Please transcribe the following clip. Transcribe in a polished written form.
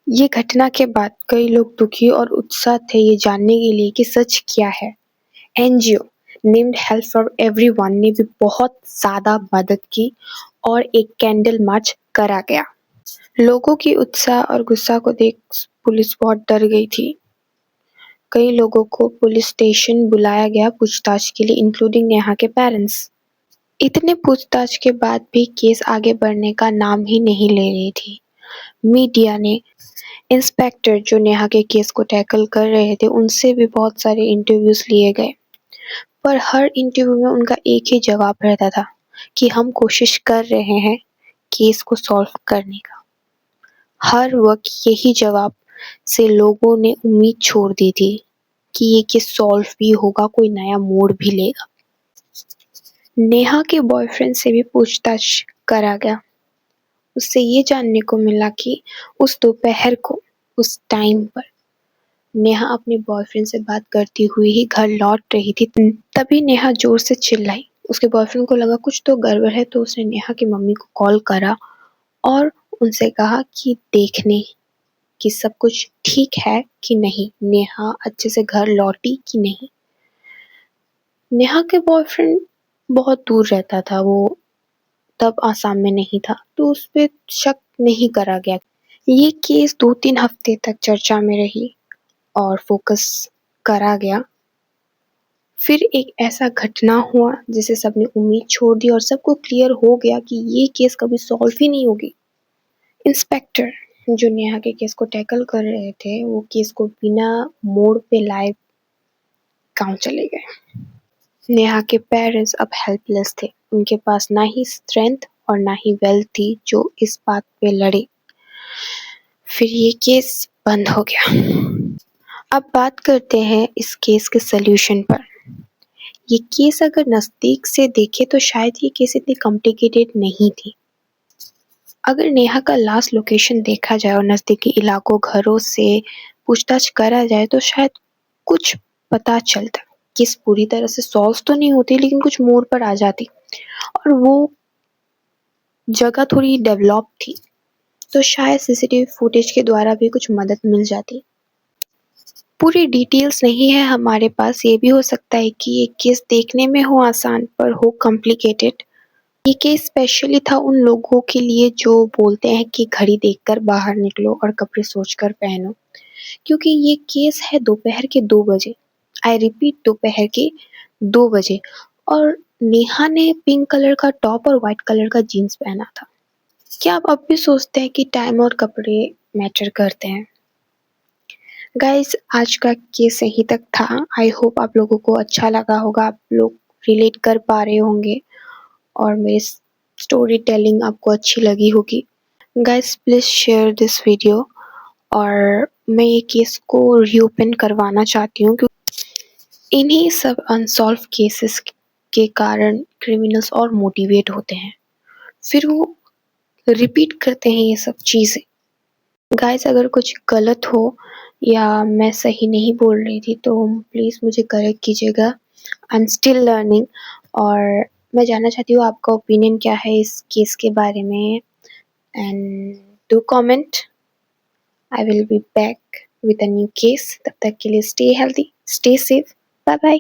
ये घटना के बाद कई लोग दुखी और उत्साह थे ये जानने के लिए कि सच क्या है। NGO named help for everyone ने भी बहुत ज़्यादा मदद की और एक कैंडल मार्च करा गया। लोगों की उत्साह और गुस्सा को देख पुलिस बहुत डर गई थी। कई लोगों को पुलिस स्टेशन बुलाया गया पूछताछ के लिए, इंक्लूडिंग नेहा के पेरेंट्स। इतने पूछताछ के बाद भी केस आगे बढ़ने का नाम ही नहीं ले रही थी। मीडिया ने इंस्पेक्टर जो नेहा के केस को टैकल कर रहे थे उनसे भी बहुत सारे इंटरव्यूज लिए गए, पर हर इंटरव्यू में उनका एक ही जवाब रहता था कि हम कोशिश कर रहे हैं केस को सॉल्व करने का। हर वक्त यही जवाब से लोगों ने उम्मीद छोड़ दी थी कि ये केस सॉल्व भी होगा, कोई नया मोड़ भी लेगा। नेहा के बॉयफ्रेंड से भी पूछताछ करा गया। उससे ये जानने को मिला कि उस दोपहर को, उस टाइम पर नेहा अपने बॉयफ्रेंड से बात करती हुई ही घर लौट रही थी। तभी नेहा जोर से चिल्लाई। उसके बॉयफ्रेंड को लगा कुछ तो गड़बड़ है, तो उसने नेहा की मम्मी को कॉल करा और उनसे कहा कि देखने कि सब कुछ ठीक है कि नहीं, नेहा अच्छे से घर लौटी कि नहीं। नेहा के बॉयफ्रेंड बहुत दूर रहता था, वो तब आसाम में नहीं था, तो उस पे शक नहीं करा गया। ये केस 2-3 हफ्ते तक चर्चा में रही और फोकस करा गया। फिर एक ऐसा घटना हुआ जिसे सबने उम्मीद छोड़ दी और सबको क्लियर हो गया कि ये केस कभी सॉल्व ही नहीं होगी। इंस्पेक्टर जो नेहा के केस को टैकल कर रहे थे वो केस को बिना मोड़ पे लाए गांव चले गए। नेहा के पेरेंट्स अब हेल्पलेस थे। उनके पास ना ही स्ट्रेंथ और ना ही वेल्थ थी जो इस बात पे लड़े। फिर ये केस बंद हो गया। अब बात करते हैं इस केस के सल्यूशन पर। ये केस अगर नज़दीक से देखे तो शायद ये केस इतनी कॉम्प्लिकेटेड नहीं थी। अगर नेहा का लास्ट लोकेशन देखा जाए और नज़दीकी इलाकों, घरों से पूछताछ करा जाए तो शायद कुछ पता चलता। केस पूरी तरह से सॉल्व तो नहीं होती लेकिन कुछ मोड़ पर आ जाती और वो जगह थोड़ी डेवलप थी, तो शायद सीसीटीवी फुटेज के द्वारा भी कुछ मदद मिल जाती। पूरी डिटेल्स नहीं है हमारे पास, ये भी हो सकता है कि ये केस देखने में हो आसान पर हो कॉम्प्लिकेटेड। ये केस स्पेशली था उन लोगों के लिए जो बोलते हैं कि घड़ी देखकर बाहर निकलो और कपड़े सोचकर पहनो, क्योंकि ये केस है दोपहर के 2 बजे। आई रिपीट, दोपहर के 2 बजे, और नेहा ने पिंक कलर का टॉप और व्हाइट कलर का जीन्स पहना था। क्या आप अब भी सोचते हैं कि टाइम और कपड़े मैटर करते हैं? गाइस, आज का केस यहीं तक था। आई होप आप लोगों को अच्छा लगा होगा, आप लोग रिलेट कर पा रहे होंगे और मेरी स्टोरी टेलिंग आपको अच्छी लगी होगी। Guys, please share this video. और मैं ये केस को रीओपन करवाना चाहती हूँ क्योंकि इन्हीं सब अनसॉल्व केसेस के कारण क्रिमिनल्स और मोटिवेट होते हैं, फिर वो रिपीट करते हैं ये सब चीज़ें। गाइस, अगर कुछ गलत हो या मैं सही नहीं बोल रही थी तो प्लीज़ मुझे करेक्ट कीजिएगा। आई एम स्टिल लर्निंग और मैं जानना चाहती हूँ आपका ओपिनियन क्या है इस केस के बारे में, and do comment. I will be back with a new case. तब तक के लिए stay healthy, stay safe, bye bye.